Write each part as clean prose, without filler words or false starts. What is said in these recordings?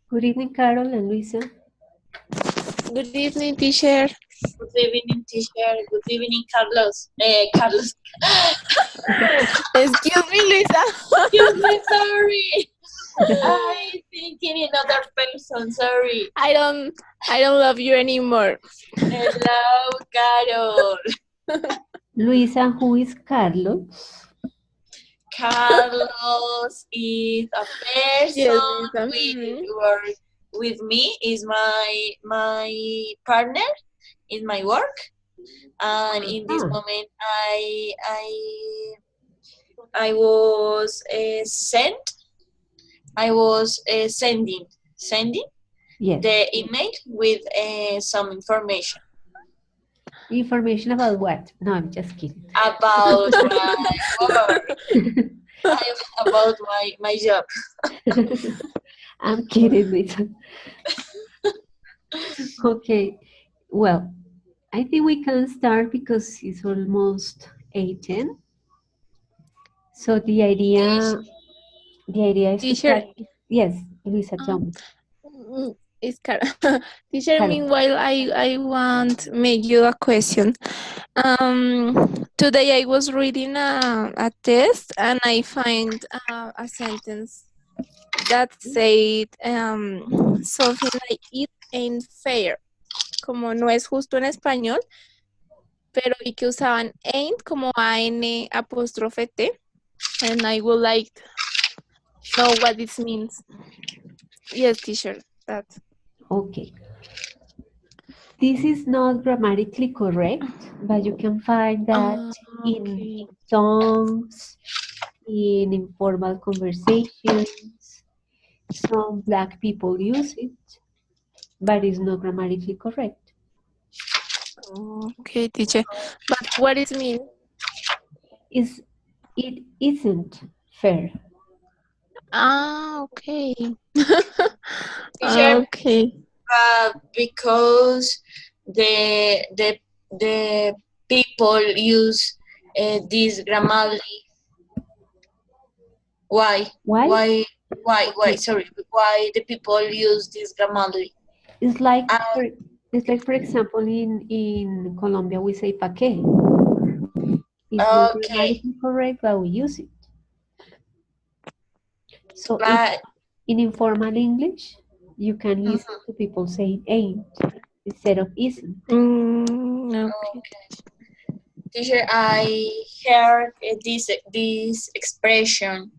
Good evening, Carol and Luisa. Good evening, teacher. Good evening, teacher. Good evening, Carlos. Carlos. Excuse me, Luisa. Excuse me, sorry. I thinking another person. Sorry. I don't love you anymore. Hello, Carol. Luisa, who is Carlos? Carlos is a person Yes, Luisa. with me. Is my partner in my work, and in this moment, I was sending Yes. the email with some information Information about what? No, I'm just kidding. about my work, about my job. I'm kidding, Luisa. Okay, well, I think we can start because it's almost 8:10. So the idea is to Teacher. practice. Yes, Luisa, tell me. It's Teacher, Carol. meanwhile, I want to make you a question. Today I was reading a test and I find a sentence that said something like it ain't fair. Como no es justo en español, pero vi que usaban ain't como AN apóstrofe T, and I would like to know what this means. Yes, teacher, that. Okay. This is not grammatically correct, but you can find that in songs, in informal conversations. Some Black people use it, but it's not grammatically correct. Okay, teacher. But what does it mean? It isn't fair. Okay. Teacher, Okay. because the people use this grammarly. Why? Why? Sorry. Why the people use this grammarly? It's like, for example, in Colombia we say pa qué. It's not grammatically correct, but we use it. So in informal English, you can listen to people saying ain't instead of isn't. Okay. Teacher, I heard this expression.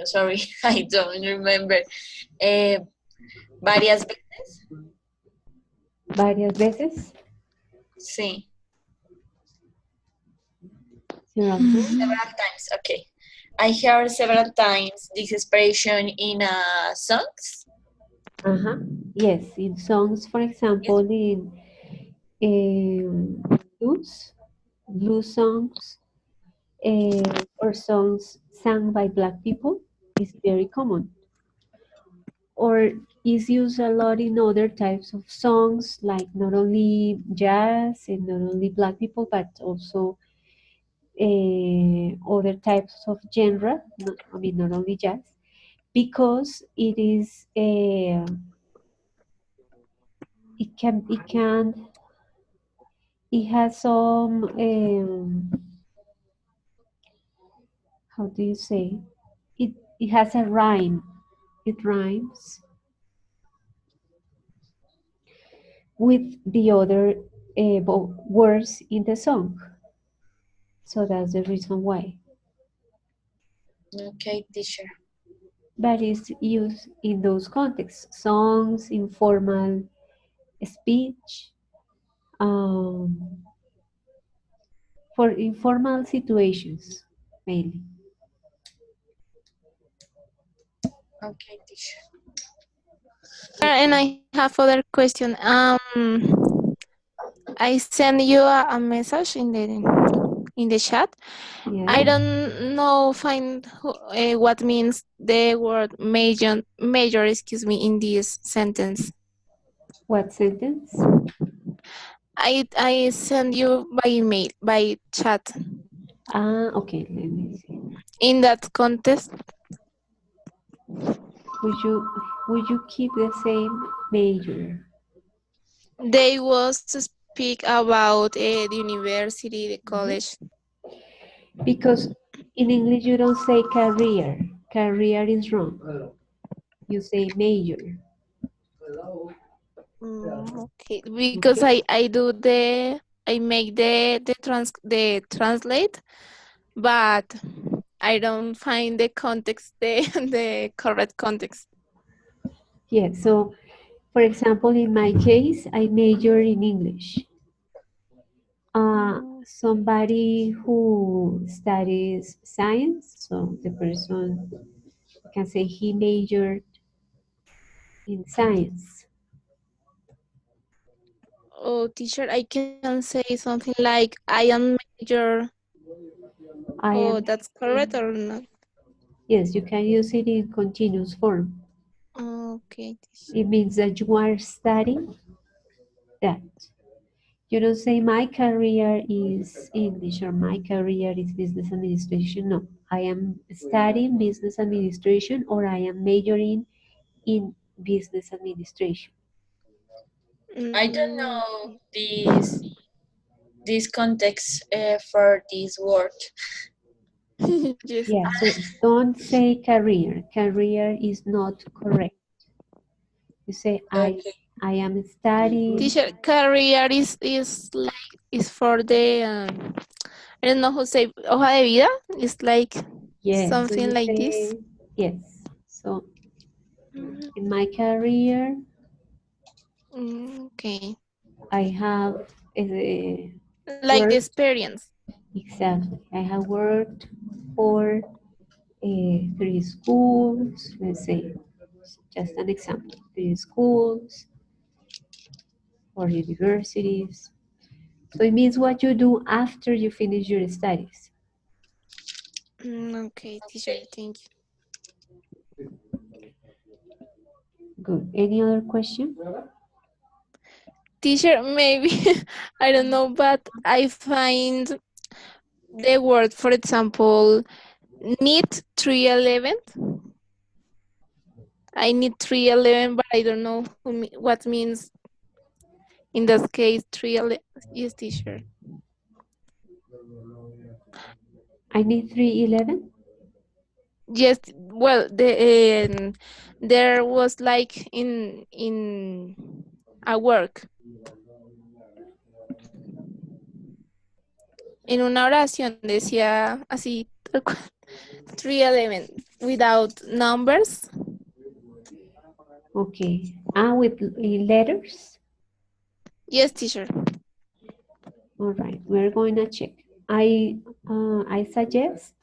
Sorry, I don't remember. Varias veces. ¿Varias veces? Sí. Several times, okay. I heard several times this expression in songs. Yes, in songs, for example, in blues songs, or songs sung by Black people is very common. Or is used a lot in other types of songs, like not only jazz and not only Black people, but also other types of genre. Not only jazz, because it is it has some how do you say it has a rhyme. It rhymes with the other words in the song, so that's the reason why. Okay, teacher. But it's used in those contexts: songs, informal speech, for informal situations mainly. Okay, teacher. And I have other question. I send you a message in the chat. Yeah. I don't know what means the word major in this sentence. What sentence? I send you by email, by chat. Okay, let me see. In that contest, Would you keep the same major? they was to speak about the university, the college. Because in English you don't say career. Career is wrong. You say major. Okay, because I make the translate, but I don't find the context, the correct context. Yeah, so for example, in my case, I major in English. Somebody who studies science, so the person can say he majored in science. Oh, teacher, I can say something like I am major. I Oh, am that's correct or not? Yes, you can use it in continuous form. Okay, teacher. It means that you are studying that. You don't say my career is English or my career is business administration. No, I am studying business administration or I am majoring in business administration. I don't know Okay. this context for this word. Yes. Yeah, so don't say career. Career is not correct. You say Okay. I am studying. Teacher, career is like is for the I don't know how to say hoja de vida. It's like Yes, so something you like this. say yes. So in my career, Okay, I have like the worked experience. exactly. I have worked for 3 schools. Let's say just an example: 3 schools or universities. So it means what you do after you finish your studies. Okay, teacher, thank you. Good. Any other question? Teacher, maybe I don't know, but I find the word, for example, need 311. I need 311, but I don't know what means in that case 311. Yes, teacher. I need 311. Yes, well, there was like in a work, en una oración decía así, tal cual, 311 without numbers. Okay. With letters. Yes, teacher. All right. We're going to check. I suggest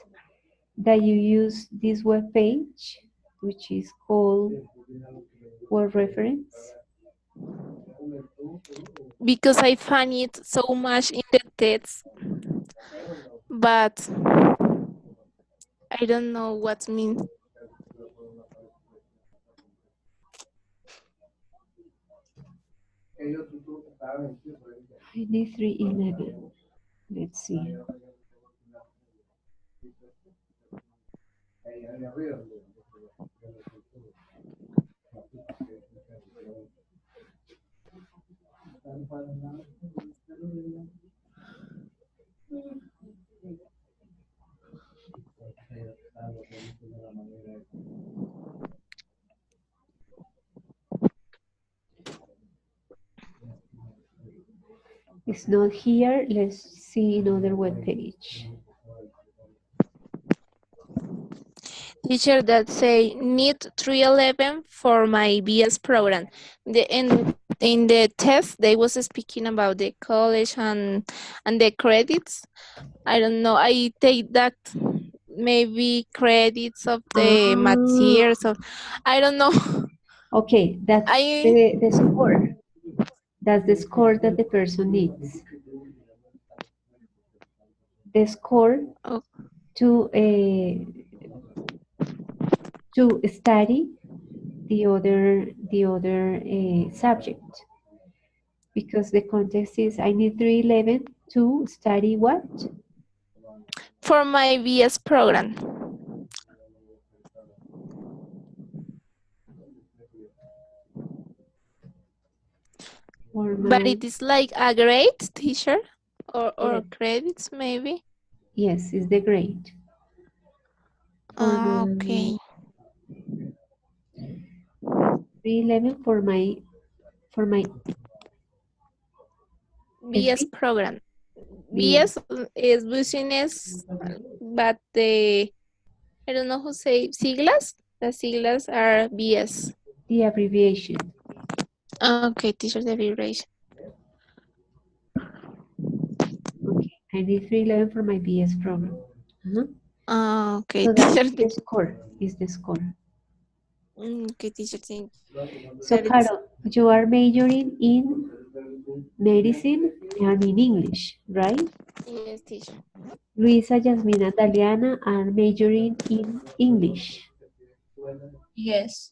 that you use this web page, which is called Word Reference. Because I find it so much in the text, but I don't know what means. I need 311. Let's see. It's not here. Let's see another web page. Teacher that say need 311 for my BS program. In the test they was speaking about the college and the credits. I don't know. I take that maybe credits of the materials. So I don't know. Okay, that's I the score. That's the score that the person needs. The score oh, to study the other subject, because the context is I need 311 to study what? For my BS program. For But my, it is like a grade, teacher, or yes, credits maybe. yes, is the grade. For Okay. my 311 for my BS FB, program. BS, BS is business, but I don't know who say siglas. The siglas are BS. the abbreviation. Okay, teacher, the abbreviation. Okay, I need 311 for my BS program. Okay, So that's teacher. the score, is the score. Okay, teacher, think So that it's Carol, you are majoring in medicine and in English, right? yes, teacher. Luisa, Jasmine, and Daliana are majoring in English. Yes.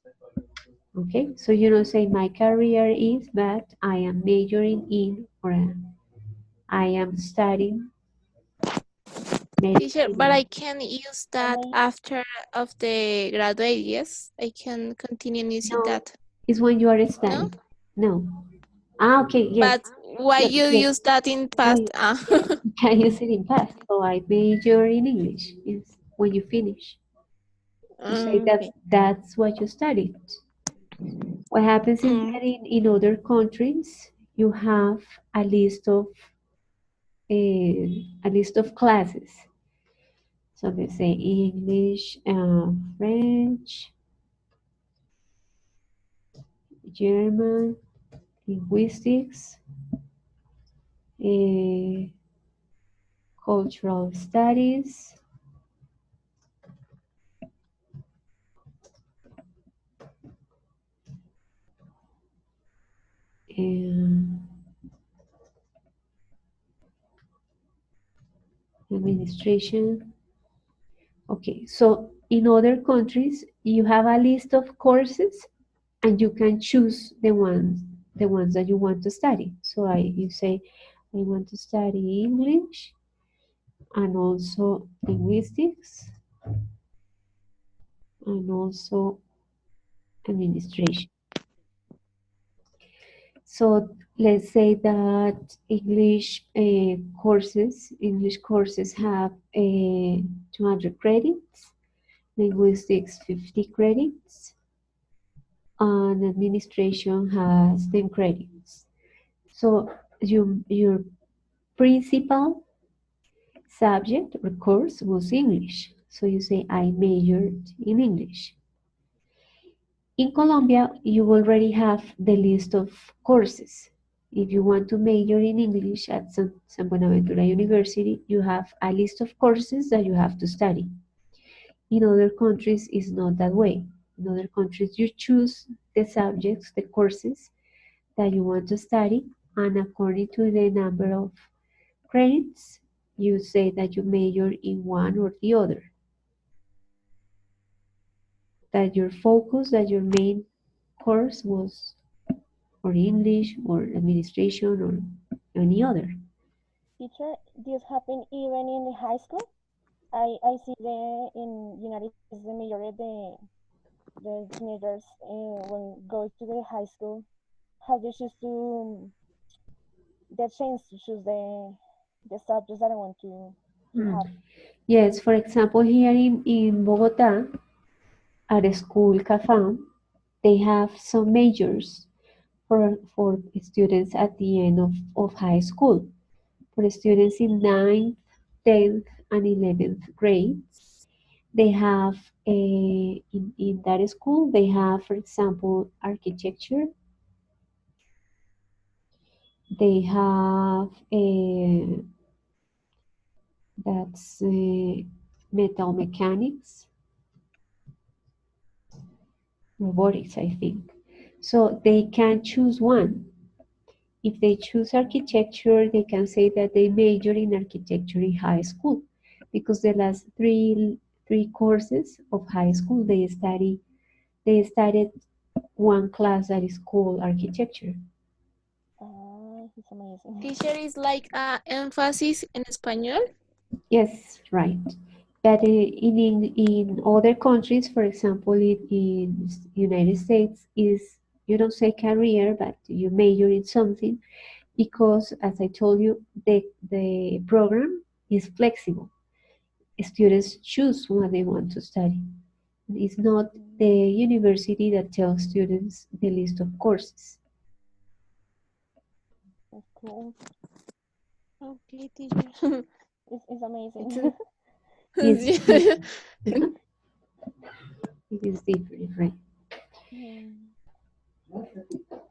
Okay, so you don't say my career is, but I am majoring in, or I am studying Teacher, but I medicine. can use that after of the graduate, yes? I can continue using No, that. it's when you are No? studying. No. Ah, okay, yes. But why Yes, you yes. use that in No, past? yes, you can use it in past. So I major in English. Is when you finish. You say that Okay. that's what you studied. What happens is Mm. that in other countries you have a list of a list of classes. So they say English, French, German, linguistics, uh, cultural studies, and administration. Okay, so in other countries you have a list of courses and you can choose the ones that you want to study. So you say I want to study English and also linguistics and also administration. So let's say that English courses have 200 credits, linguistics 50 credits, and administration has 10 credits. So your principal subject or course was English. So you say, I majored in English. In Colombia, you already have the list of courses. If you want to major in English at San Buenaventura University, you have a list of courses that you have to study. In other countries, it's not that way. In other countries, you choose the subjects, the courses that you want to study, and according to the number of credits, you say that you major in one or the other. That your focus, that your main course was or English or administration or any other. Teacher, this happen even in the high school. I see in United States the majority of the teenagers when go to the high school have they choose to the chance to choose the subjects that I want to have. Yes, for example, here in Bogota, at a school, CAFAM, they have some majors for students at the end of high school. For students in 9th, 10th, and 11th grades, they have in that school, they have, for example, architecture. They have that's metal mechanics, robotics, I think. So they can choose one. If they choose architecture, they can say that they major in architecture in high school, because the last three courses of high school they studied one class that is called architecture. It's amazing. Teacher is like emphasis in español. Yes, right. But in other countries, for example, in United States, is you don't say career, but you major in something because, as I told you, the program is flexible. Students choose what they want to study. It's not the university that tells students the list of courses. That's cool. Okay, teacher. It's amazing. It's Yeah. different. It is different, right? Mm.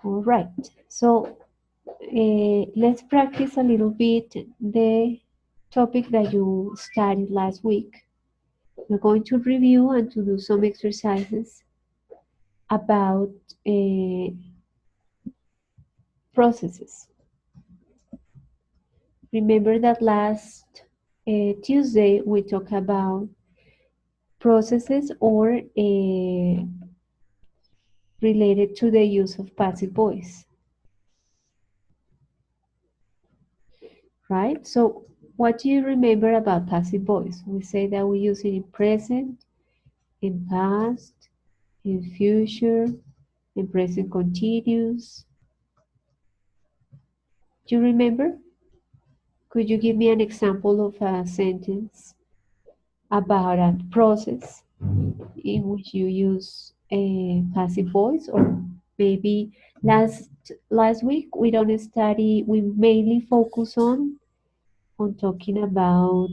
All right. So let's practice a little bit the topic that you studied last week. We're going to review and to do some exercises about uh, processes. Remember that last Tuesday we talked about processes or related to the use of passive voice, right? So what do you remember about passive voice? We say that we use it in present, in past, in future, in present continuous. Do you remember? Could you give me an example of a sentence about a process in which you use a passive voice? Or maybe last week we don't study, we mainly focus on talking about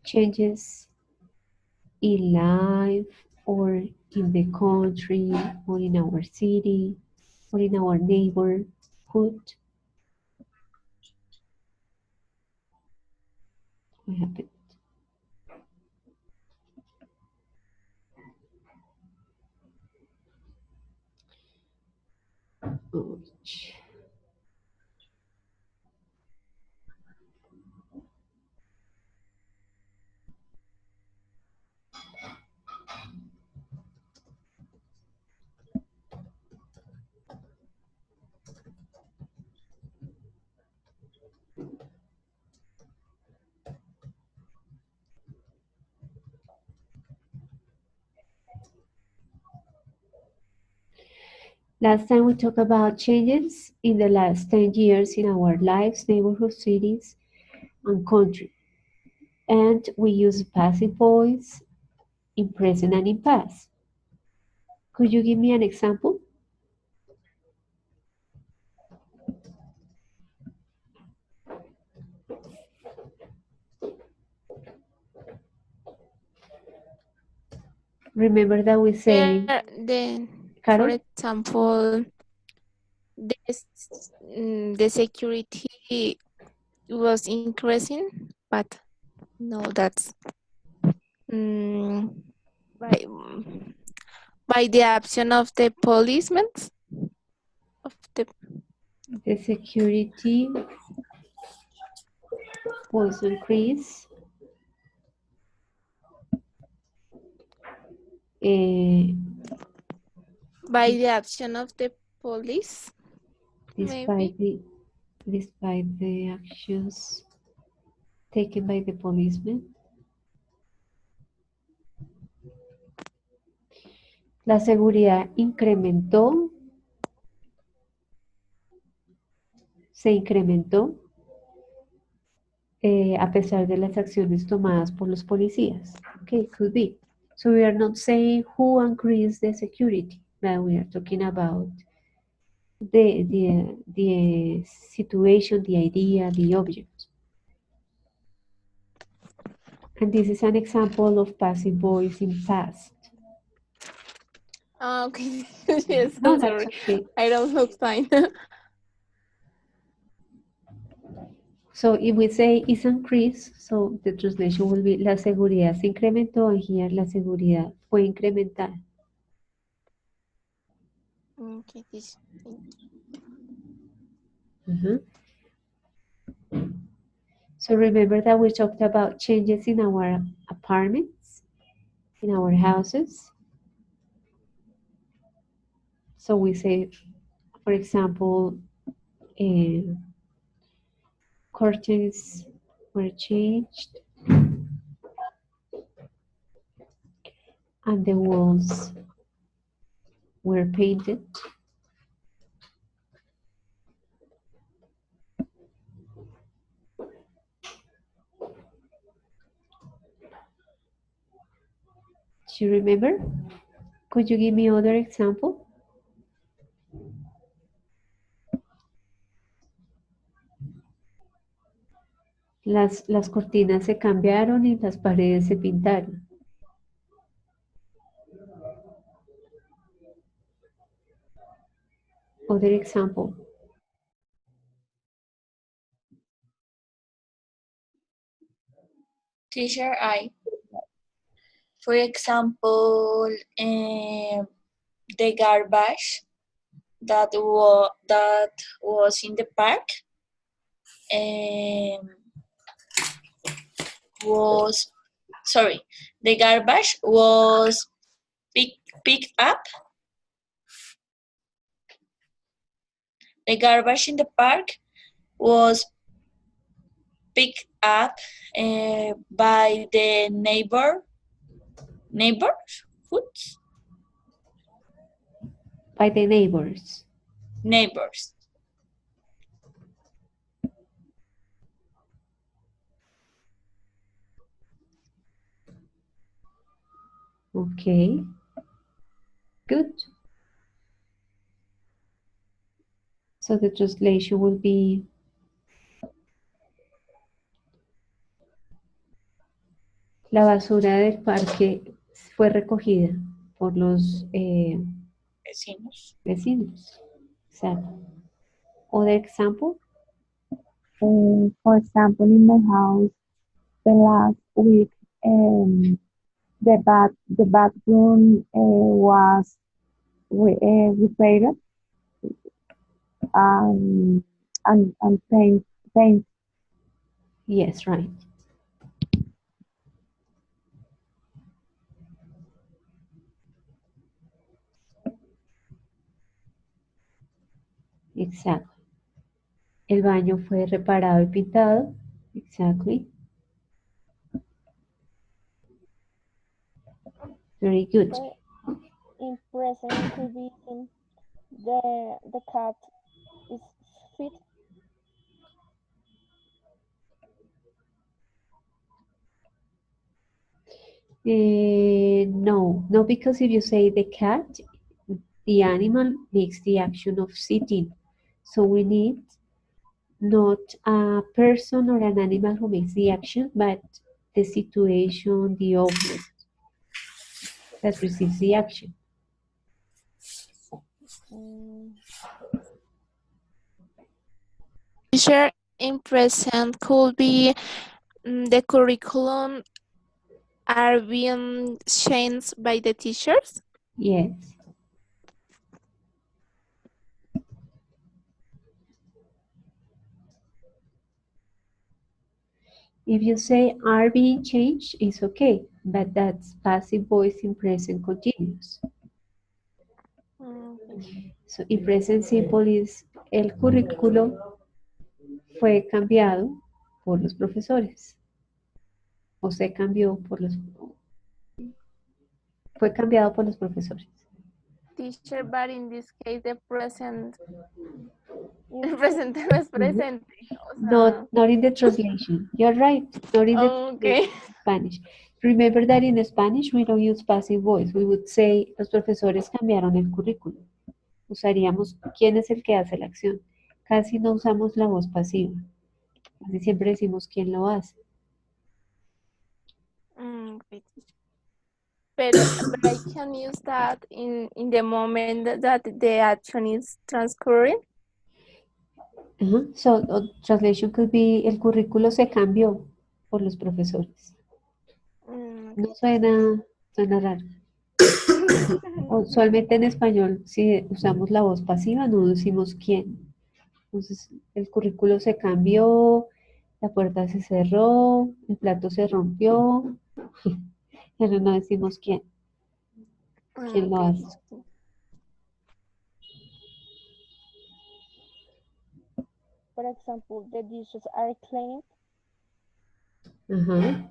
changes in life or in the country or in our city or in our neighborhood. What happened? Ouch. Last time we talked about changes in the last 10 years in our lives, neighborhood, cities, and country. And we use passive voice in present and in past. Could you give me an example? Remember that we say, For Carol, example, the security was increasing, but no, that's mm, by by the option of the policemen of the the security was increased uh, by the action of the police, despite maybe. the actions taken by the policemen. La seguridad incrementó, se incrementó a pesar de las acciones tomadas por los policías. Okay, could be. So we are not saying who increased the security, but we are talking about the situation, the idea, the object. And this is an example of passive voice in past. Okay. Yes, No, I'm that's sorry. okay. I don't look fine. So if we say is increased, so the translation will be la seguridad se incrementó, and here la seguridad fue incrementada. Okay, this. Mhm. So remember that we talked about changes in our apartments, in our houses. So we say, for example, curtains were changed and the walls were painted. Do you remember? Could you give me other example? Las cortinas se cambiaron y las paredes se pintaron. Other example. Teacher, for example, the garbage that was in the park the garbage was picked up. The garbage in the park was picked up by the neighbors. By the neighbors. Neighbors. Okay. Good. So the translation will be la basura del parque fue recogida por los vecinos. Exactly. Other example? For example, in my house, the last week, the bathroom was repaired and paint. Yes, right. Exactly. El baño fue reparado y pintado. Exactly. Very good. In present could be the cat is fit. No, because if you say the cat, the animal makes the action of sitting. So we need not a person or an animal who makes the action, but the situation, the object that receives the action. Teacher, in present could be the curriculum are being changed by the teachers? Yes. If you say are being changed, it's okay, but that's passive voice in present continuous. So in present simple is el currículo fue cambiado por los profesores. O se cambió por los... Fue cambiado por los profesores. Teacher, but in this case the present el presente no es presente. O sea... Not in the translation. You're right. Not in the okay. Spanish. Remember that in Spanish we don't use passive voice. We would say los profesores cambiaron el currículo. Usaríamos quién es el que hace la acción. Casi no usamos la voz pasiva. Casi siempre decimos quién lo hace. Okay. But I can use that in the moment that the action is transcurring. So translation could be el currículo se cambió por los profesores. No suena raro. Usualmente en español, si usamos la voz pasiva, no decimos quién. Entonces, el currículo se cambió, la puerta se cerró, el plato se rompió, pero no decimos quién. ¿Quién lo hace? for example, the dishes are cleaned. Ajá.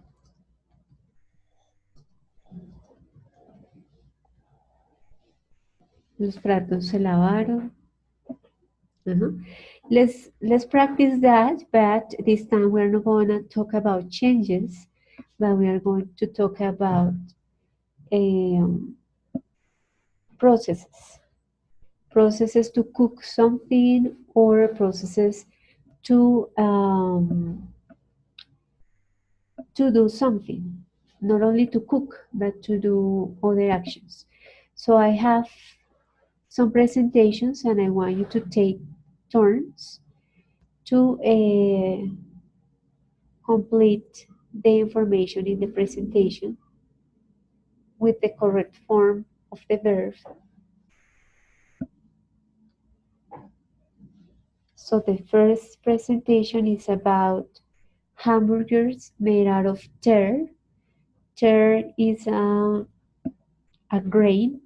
Los platos se lavaron. Ajá. Let's practice that, but this time we're not going to talk about changes, but we are going to talk about processes. Processes to cook something or processes to do something, not only to cook, but to do other actions. So I have some presentations and I want you to take turns to complete the information in the presentation with the correct form of the verb. So the first presentation is about hamburgers made out of tear. Tear is a grain,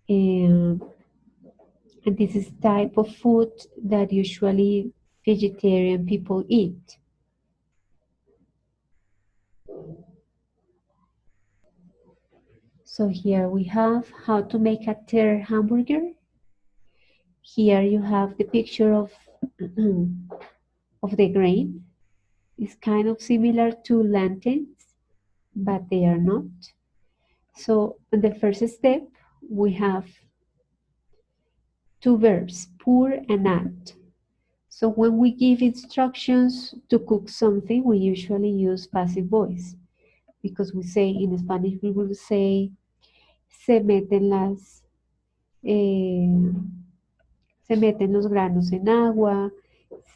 and this is type of food that usually vegetarian people eat. So here we have how to make a tear hamburger. Here you have the picture of of the grain. It's kind of similar to lentils, but they are not. So in the first step, we have two verbs, pour and add. So when we give instructions to cook something, we usually use passive voice because we say in Spanish, we will say, se meten se meten los granos en agua,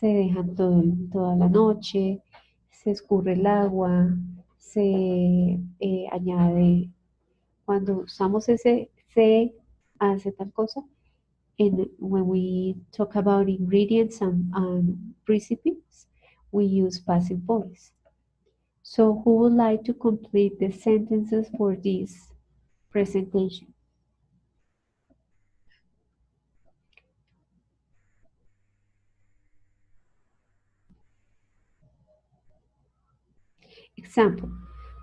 se dejan toda la noche, se escurre el agua, se añade, cuando usamos ese se hace tal cosa, and when we talk about ingredients and recipes, we use passive voice. So who would like to complete the sentences for this presentation? Example.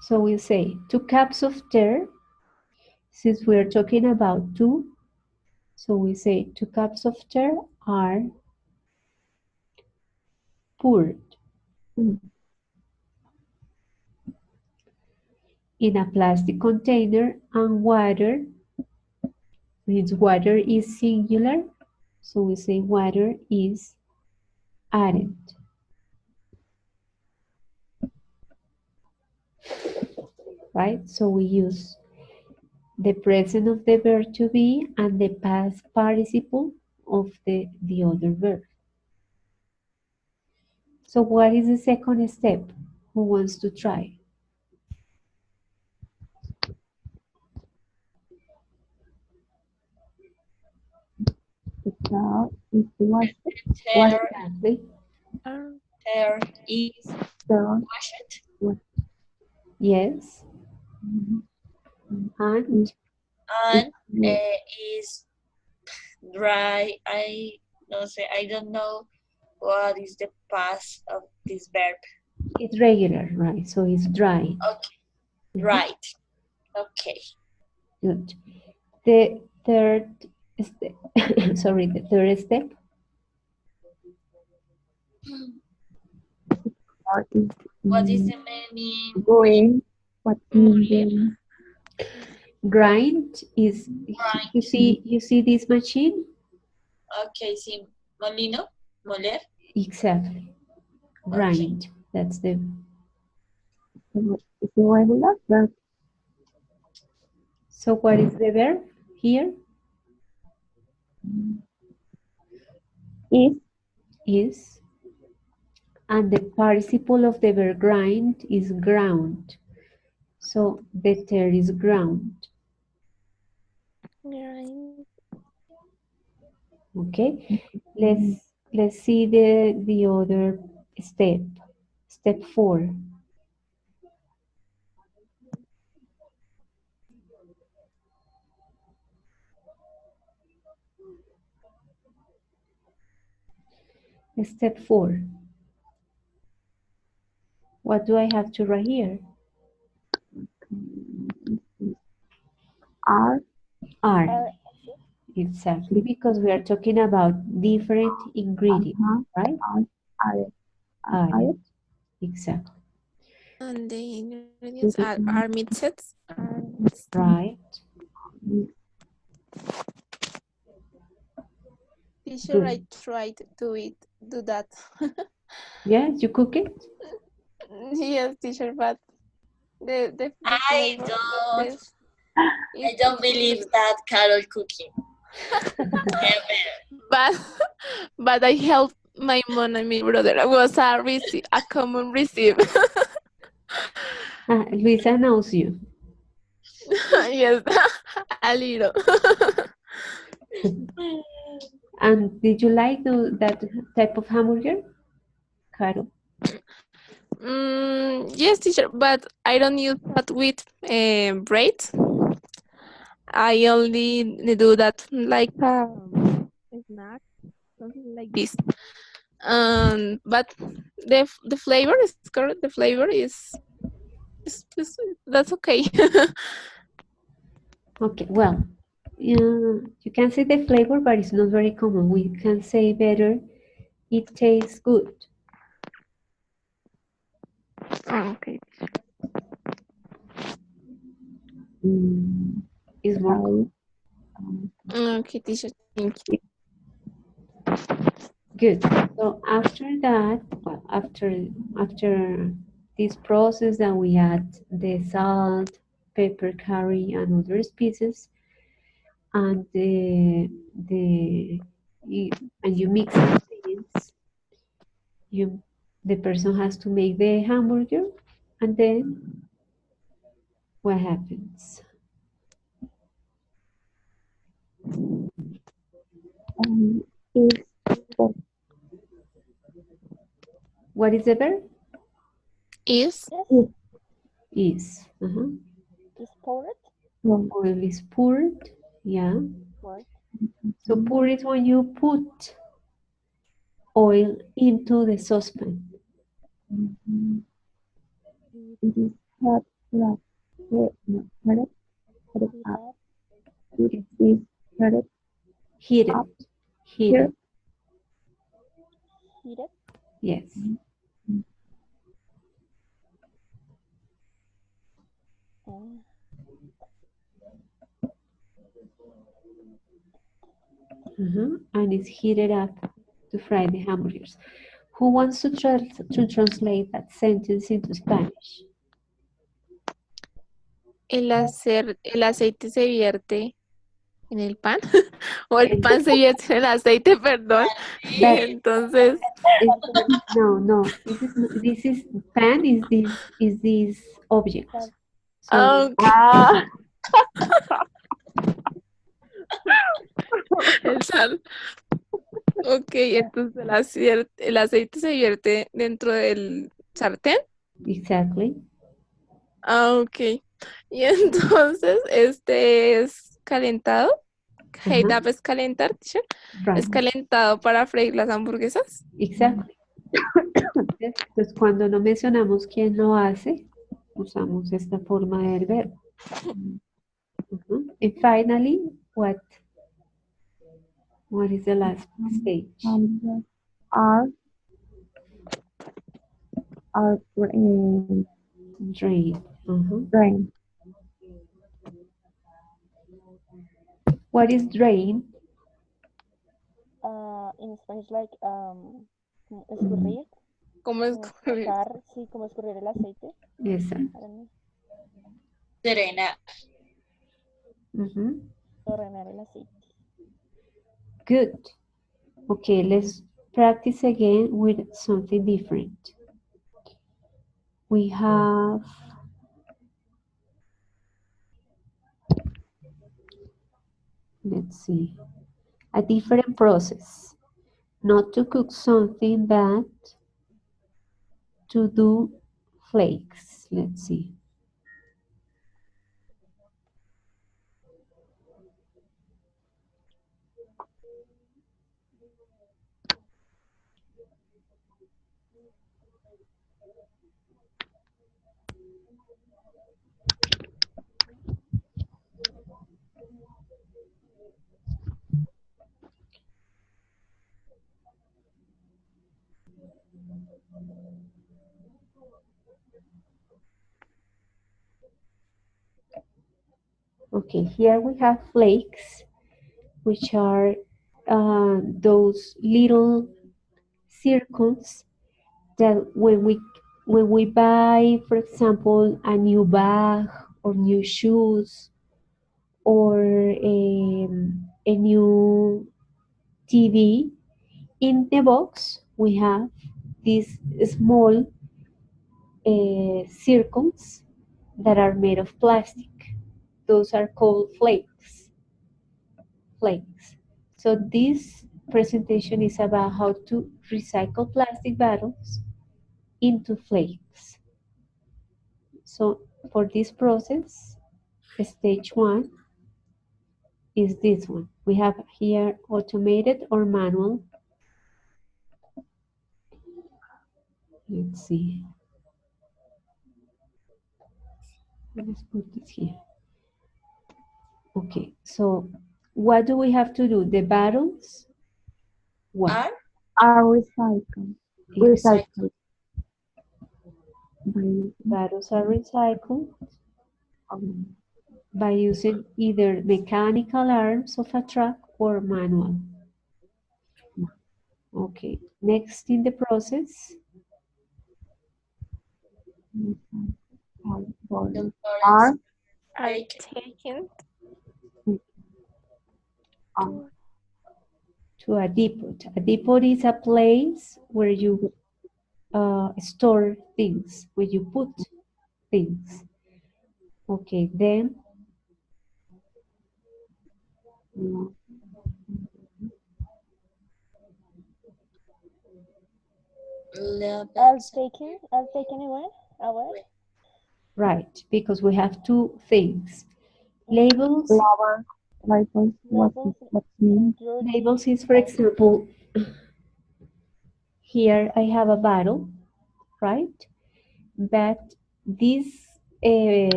So we say 2 cups of tea. Since we're talking about two, so we say 2 cups of tea are poured in a plastic container, and water, means water is singular, so we say water is added. Right? So we use the present of the verb to be and the past participle of the other verb. So what is the second step? Who wants to try? So is washed. Tear, Exactly. tear is So washed. Yes. And And is dry. I don't know what is the past of this verb. it's regular, right? So it's dry. Okay, right. Okay. Good. The third step, sorry, the third step, What is the meaning? green? What means grind is, Grind. you see this machine? Okay, sí. Molino, moler. Exactly. Grind. That's the, is irregular verb? so what is the verb here? Is, and the participle of the verb grind is ground. So the tear is ground. Okay, let's see the other step. Step 4. Step 4. What do I have to write here? R, Are. Exactly, because we are talking about different ingredients, right? R, Are. Exactly. And the ingredients are mixed. Right. Teacher, I Good. tried to do that. Yes, you cook it? Yes, teacher, but the I flavor, don't. this I don't believe that Carol cooking. Ever. but but I helped my mom and my brother. It was a common receive. Luisa knows you. Yes, a little. And did you like that type of hamburger, Caro? Yes, teacher, but I don't use that with bread. I only do that like a snack, something like this. But the flavor is correct. The flavor is that's okay. Okay, well, you can say the flavor, but it's not very common. We can say better, it tastes good. Okay. It's more common. Okay, teacher. Thank you. Good. So after that, well, after this process that we add the salt, pepper, curry, and other species, and and you mix ingredients, the person has to make the hamburger, and then what happens? is What is the verb? Is Is. Is poured? Oil is poured. Yeah. Poured. So pour is when you put oil into the saucepan. it is hot, hot, hot, it is hot, Heated. Up. Heated. Heated? Yes. Mm. And it's heated up to fry the hamburgers. Who wants to translate that sentence into Spanish? el aceite se vierte en el pan o el pan se vierte en el aceite, perdón. Y That- entonces, no. This is pan is this object. So okay. El sal. Ok, entonces el aceite se vierte dentro del sartén. exactly. Ok. Y entonces este es calentado. Heat up es calentar, teacher. Right. Es calentado para freír las hamburguesas. Exactly. Entonces, cuando no mencionamos quién lo hace, usamos esta forma del verbo. And finally, what is the last stage? are Drain. drain. What is drain? In Spanish, like, escurrir. ¿Cómo es? Como sacar, sí, como escurrir el aceite. Exacto. I don't know. Serena. Drenar el aceite. Good. Okay, let's practice again with something different. We have let's see, a different process. Not to cook something, but to do flakes. Let's see. Okay, here we have flakes, which are those little circles that when we buy, for example, a new bag or new shoes or a new TV, in the box we have these small circles that are made of plastic. Those are called flakes. Flakes. So this presentation is about how to recycle plastic bottles into flakes. So for this process, stage one is this one. We have here automated or manual. Let's see. Let's put this here. Okay, so what do we have to do? The bottles, what? Are Are recycled. Exactly. Recycled. By Bottles are recycled um, by using either mechanical arms of a truck or manual. Okay, next in the process, recycled the bottles are are Are taken taken um, to a depot. A depot is a place where you store things, where you put things. Okay, then no, I'll taken away. right, because we have two things. Labels, labels. Labels. Labels What mean? dirty. labels is, for example, here I have a bottle, right? But this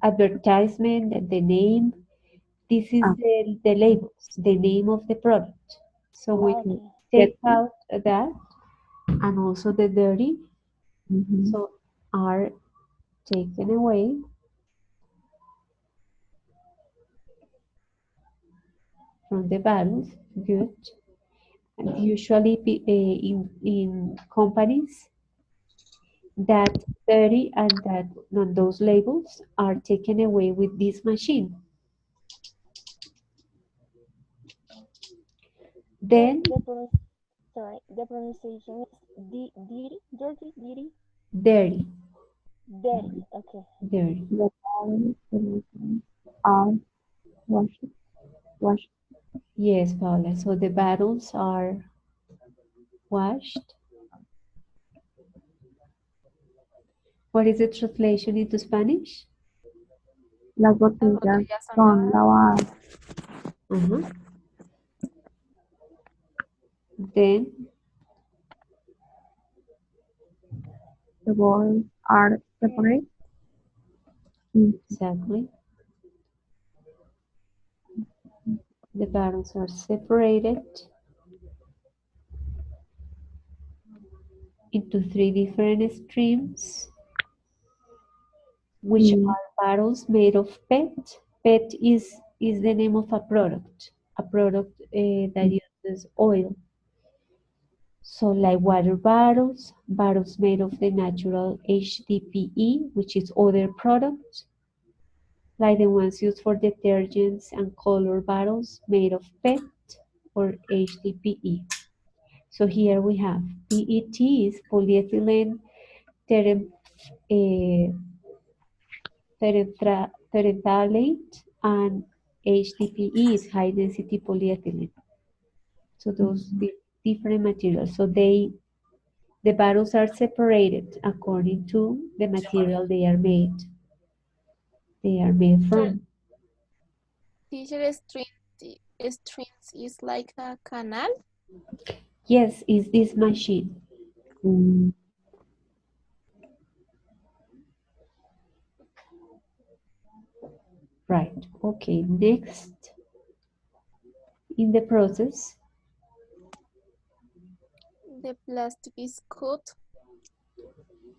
advertisement, the name, this is Ah. the labels, the name of the product. So we Okay. take out that and also the dirty, Mhm. so are taken away. From the bottles, good. And usually in companies, that 30 and that and those labels are taken away with this machine. Then The pronunciation is dirty, dirty. Okay. dirty. The bottles are washed. Washed. Yes, Paula. So the bottles are washed. What is the translation into Spanish? Las Las botellas botellas son son lavadas. lavadas. Then The bottles are separated exactly, the bottles are separated into three different streams, which Mm. are bottles made of PET. PET is the name of a product that uses oil. So like water bottles, bottles made of the natural HDPE, which is other products, like the ones used for detergents and color bottles made of PET or HDPE. So here we have PET is polyethylene eh, terephthalate and HDPE is high density polyethylene. So those different materials. So the bottles are separated according to the material they are made. They are made from. Teacher strings is like a canal. Yes, is this machine. Mm, Right. Okay. Next in the process, The plastic is cut.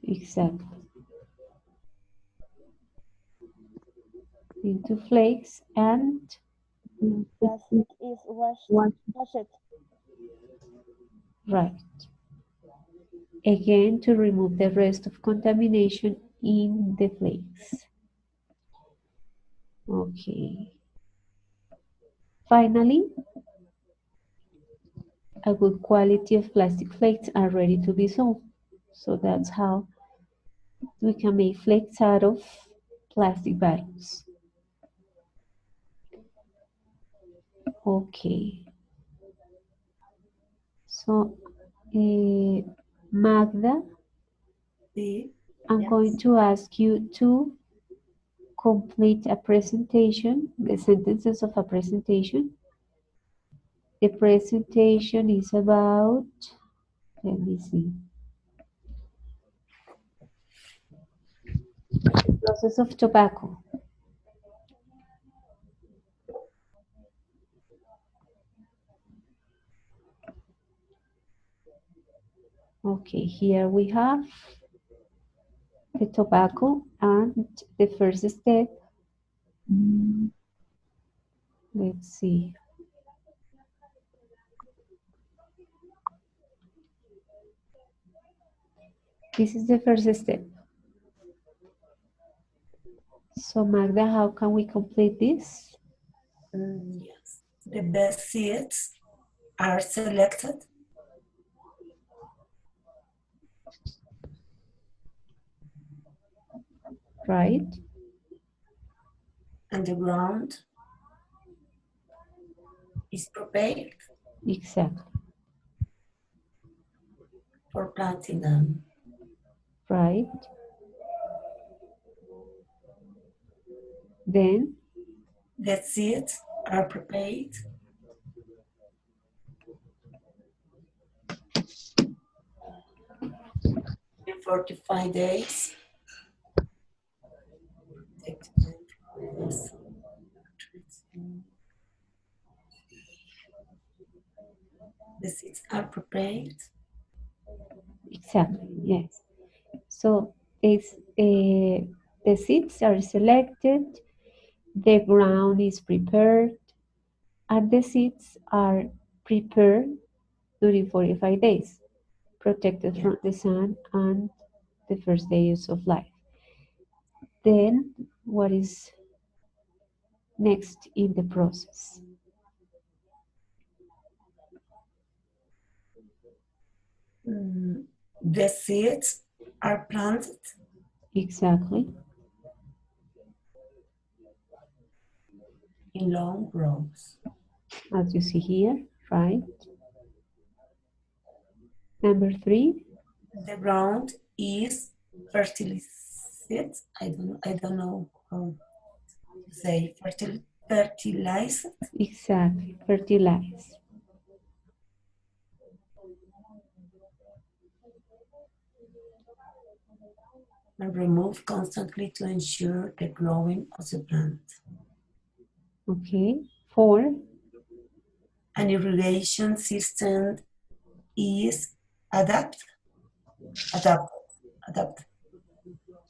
exactly, into flakes and Plastic is washed. wash, Washed. right. Again, to remove the rest of contamination in the flakes. Okay. Finally, a good quality of plastic flakes are ready to be sold. So that's how we can make flakes out of plastic bottles. Okay. So, Magda, Sí. I'm Yes. going to ask you to complete a presentation, the sentences of a presentation. The presentation is about, let me see, the process of tobacco. Okay, here we have the tobacco and the first step. Let's see. This is the first step. So Magda, how can we complete this? Yes. The best seeds are selected. Right? And the ground is prepared Exactly. for planting them. Right? Then, The seeds are prepared in 45 days. The seeds are prepared. exactly, yes. So it's, the seeds are selected, the ground is prepared, and the seeds are prepared during 45 days, protected from the sun and the first days of life. Then, what is next in the process? The seeds are planted Exactly, in long rows. as you see here, right? Number 3, The ground is fertilized. I don't know how to say fertilized. exactly, fertilize. And removed constantly to ensure the growing of the plant. Okay, 4, An irrigation system is adapted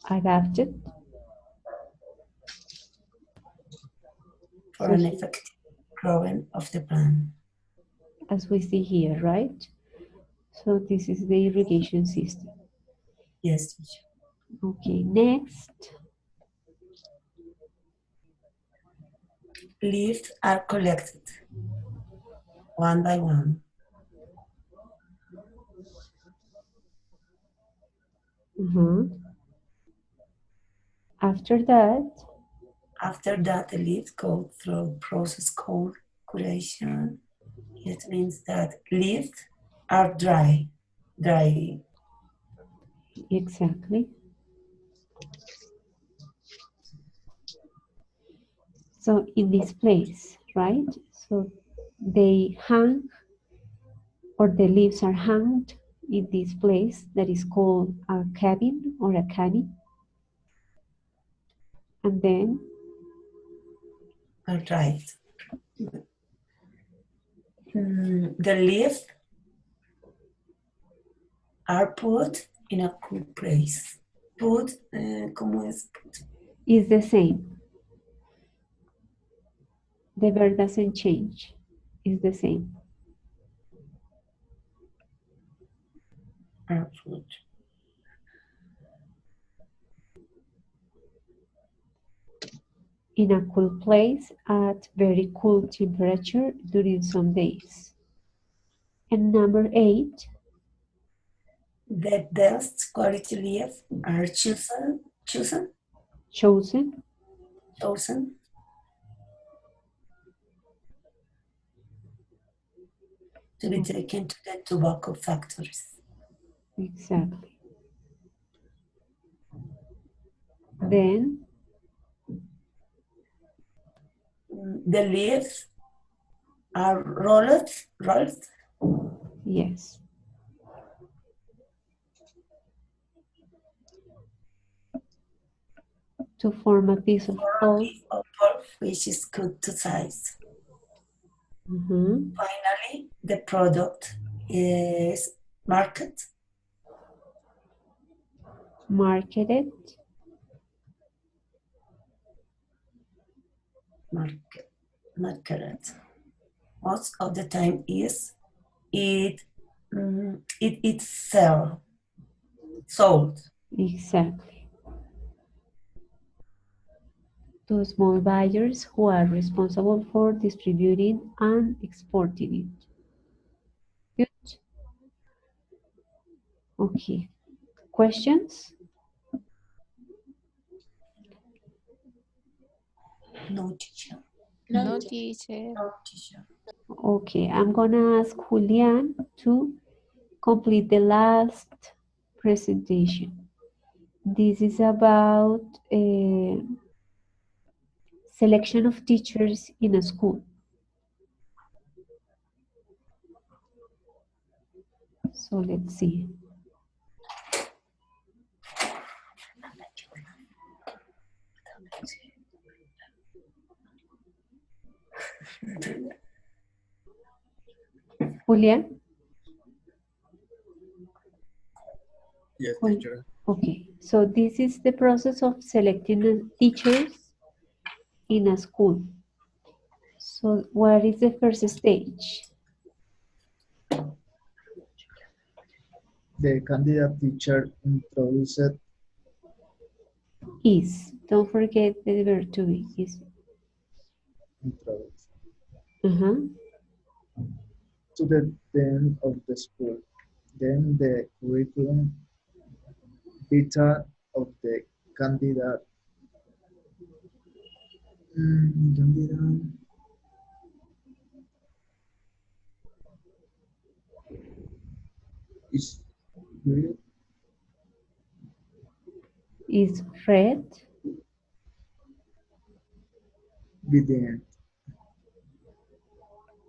adapted. for an effective growing of the plant. As we see here, right? So this is the irrigation system. Yes, teacher. Okay, next, Leaves are collected one by one. After that, After that, the leaves go through a process called curation. It means that leaves are dry. exactly. So in this place, right? So they hang, or the leaves are hanged in this place that is called a cabin or a cabin. And then All right. The leaves are put in a cool place. Put, ¿cómo es? is the same. The verb doesn't change. It's the same. Are put. In a cool place at very cool temperature during some days. And number 8, The best quality leaves are chosen chosen to be taken to the tobacco factories. exactly. Then The leaves are rolled, yes. To form a piece of pulp. of pulp, which is cooked to size. Mhm. Finally, the product is marketed. Marketed. Marketed. Most of the time is it's sold. Exactly. To small buyers who are responsible for distributing and exporting it. Good. Okay. Questions? No teacher. No, teacher. No teacher. Okay, I'm gonna ask Julian to complete the last presentation. This is about selection of teachers in a school. So let's see. Julian? Yes, Jul- teacher. Okay, so this is the process of selecting the teachers in a school. So what is the first stage? The candidate teacher introduced Is. Don't forget the verb to be. Is. introduced Uh-huh. to the dean of the school. Then the curriculum vitae of the candidate candidate is read Is read. within.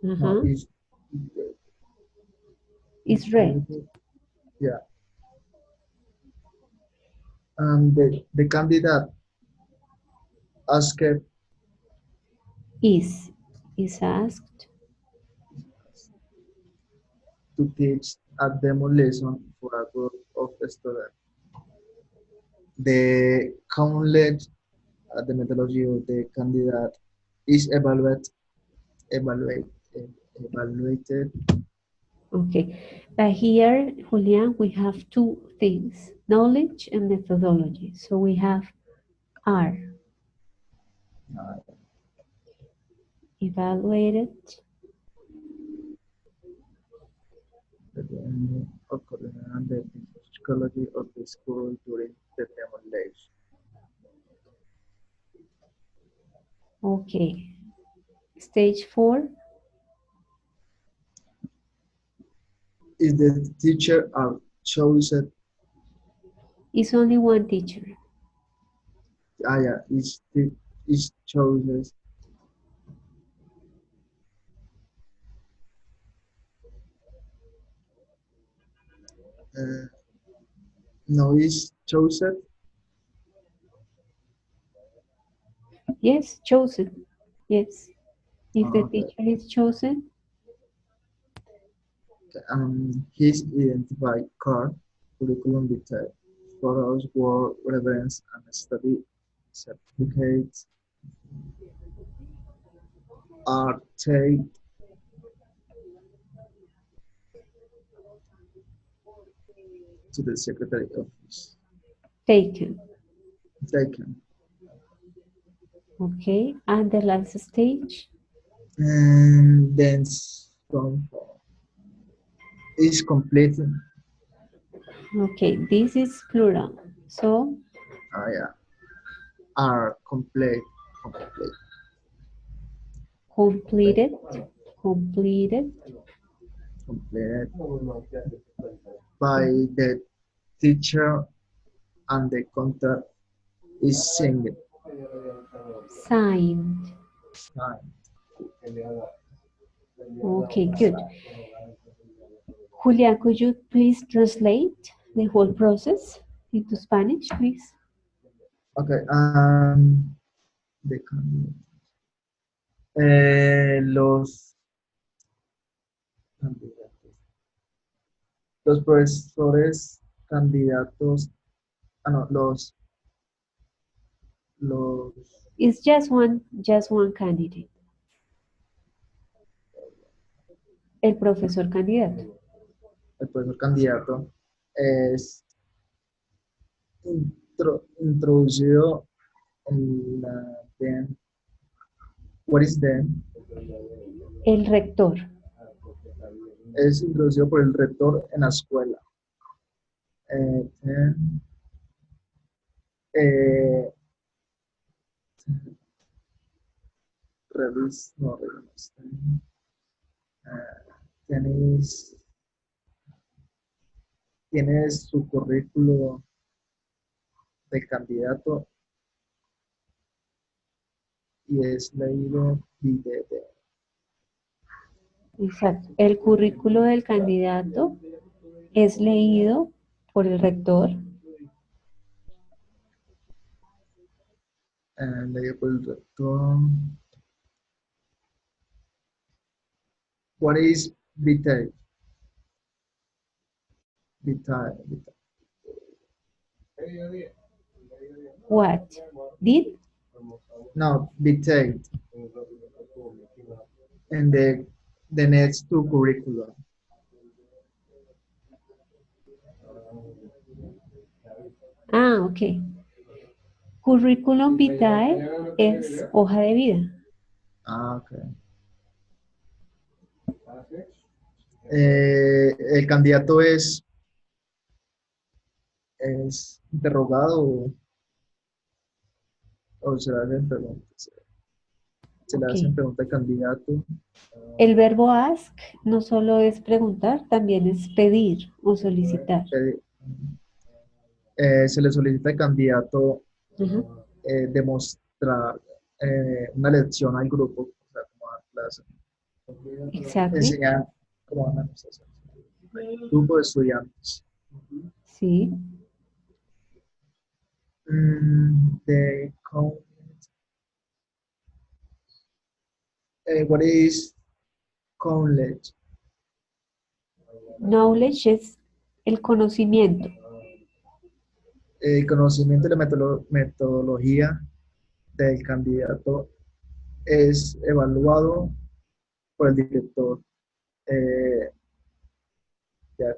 No, Uh-huh. Is read. Yeah. And the candidate asked Is. Is asked. to teach a demo lesson for a group of students. The knowledge, the methodology of the candidate is evaluate, evaluated. Okay, but here, Julian, we have two things, knowledge and methodology. So we have are evaluated, According to the psychology of the school during the demo lesson. okay. Stage 4, Is the teacher are chosen? is only one teacher. Yeah, is chosen Uh, no is chosen. Yes, chosen. Yes. If the Okay. teacher is chosen, His identified card, curriculum vitae, photos, work reference, and study certificates are taken to the secretary office. taken. Taken. Okay. And the last stage And then some is completed. okay, this is plural. So Yeah, are complete. Complete. completed, completed, Completed by the teacher and the contract is signed. signed. Signed. Okay, good. Julia, could you please translate the whole process into Spanish, please? Okay, the los candidatos. Los profesores candidatos, no, los, It's just one candidate. El profesor candidato. el profesor candidato es introducido en la then, what is then, El rector. es introducido por el rector en la escuela. Then, eh, no, tienes, tienes su currículo del candidato y es leído video. Exacto. El currículo del candidato es leído por el rector. Leído por el rector. What is vitae? Vitae. What? Did? No, vitae. And the next two curricula. Ah, ok. Curriculum vitae es hoja de vida. Ok. El candidato es interrogado o se le hacen preguntas. Se le Ok. hacen preguntas al candidato. El verbo ask no solo es preguntar, también es pedir o solicitar. Se le solicita al candidato Ajá. demostrar una lección al grupo, o sea, como dar clase. Exactly. Enseñar cómo van a hacer. Grupo de estudiantes. Sí. The comment. What is knowledge? Knowledge es el conocimiento. El conocimiento de la metodología del candidato es evaluado por el director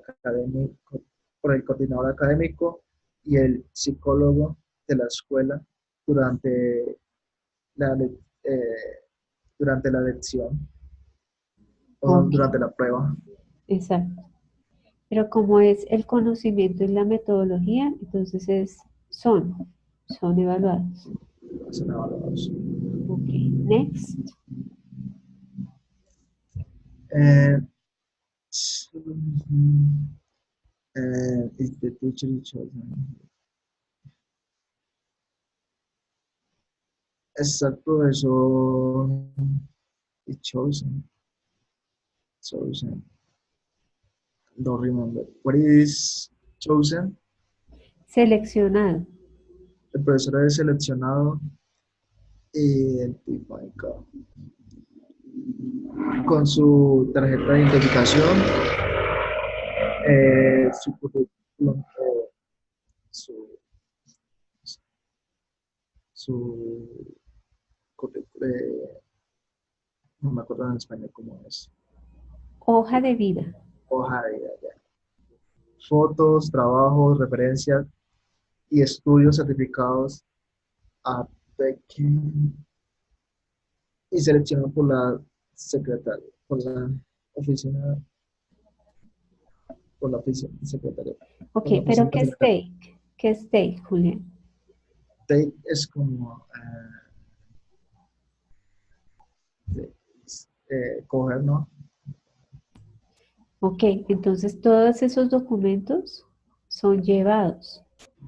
académico, por el coordinador académico y el psicólogo de la escuela durante la, durante la lección o Ok. durante la prueba. Exacto. Pero como es el conocimiento y la metodología, entonces son evaluados. Son evaluados. Ok, next. Is the teacher chosen? Es el profesor chosen. Chosen. Don't remember. What is chosen? Seleccionado. El profesor es seleccionado. Identifica. Con su tarjeta de identificación, su currículum, su, su currículum, no me acuerdo en español cómo es. Hoja de vida. Hoja de vida, ya. Fotos, trabajos, referencias y estudios certificados apliquen y seleccionados por la secretaria, por la oficina secretaria. Ok, Por la pero oficina ¿qué es secretaria. take? ¿Qué es take, Julián? Take es como coger, ¿no? Ok, entonces todos esos documentos son llevados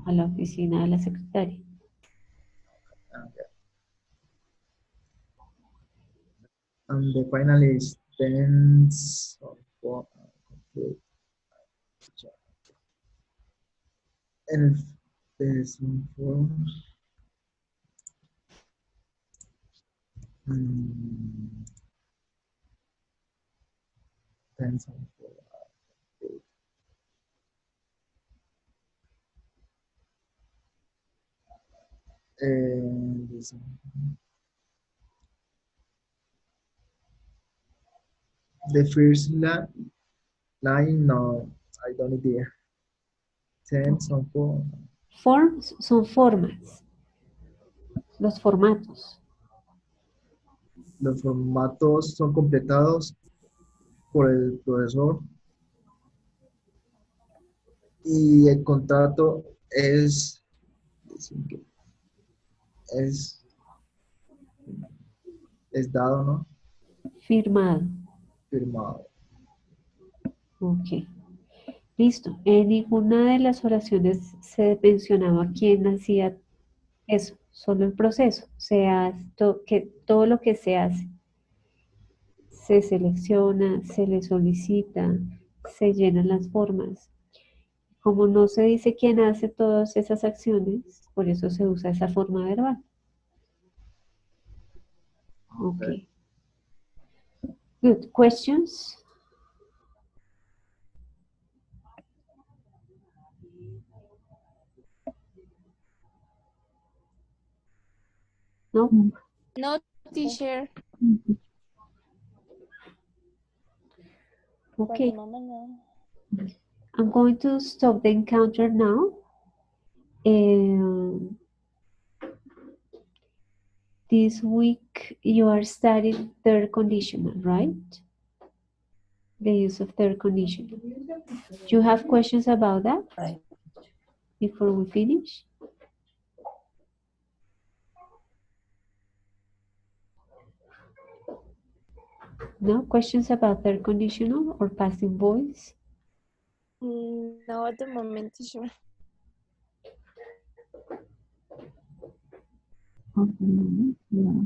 a la oficina de la secretaria. Okay. And the final is tense for complete. And there's for tense for and this the first line, no, I don't idea. Tense for Forms son formas, los formatos. los formatos son completados por el profesor y el contrato es es dado, ¿no? Firmado. Firmado. Ok. Listo. En ninguna de las oraciones se mencionaba quién hacía eso, solo el proceso. Que todo lo que se hace se selecciona, se le solicita, se llenan las formas. Como no se dice quién hace todas esas acciones, por eso se usa esa forma verbal. Ok. Good. Questions? No? No, teacher. For the Okay. moment, no. I'm going to stop the encounter now. This week you are studying third conditional, right? The use of third conditional. Do you have questions about that Right. before we finish? No questions about third conditional or passive voice? No, at the moment, teacher. Yeah.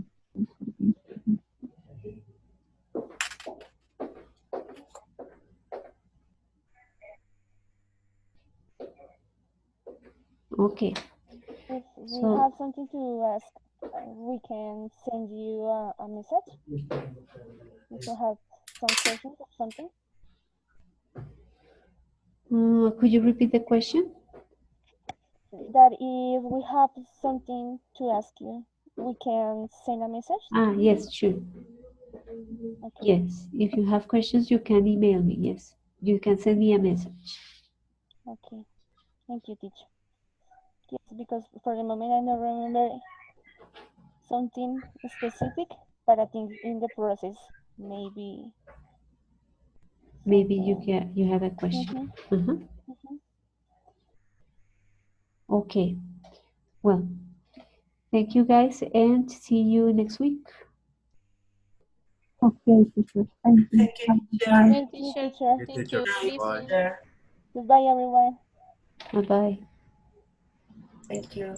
Okay. If we So- have something to ask, we can send you a message. If you have some questions or something. Could you repeat the question? That if we have something to ask you, we can send a message. Yes, sure. Okay. Yes, if you have questions, you can email me. Yes, you can send me a message. Okay. Thank you, teacher. Yes, because for the moment I don't remember something specific, but I think in the process maybe. Maybe you something- you have a question. Okay. Well, thank you guys and see you next week. Okay, teacher. Thank you. Thank you, teacher. Bye. Thank you, teacher. Thank you. Good Bye. evening. Goodbye, everyone. Bye-bye. Thank you.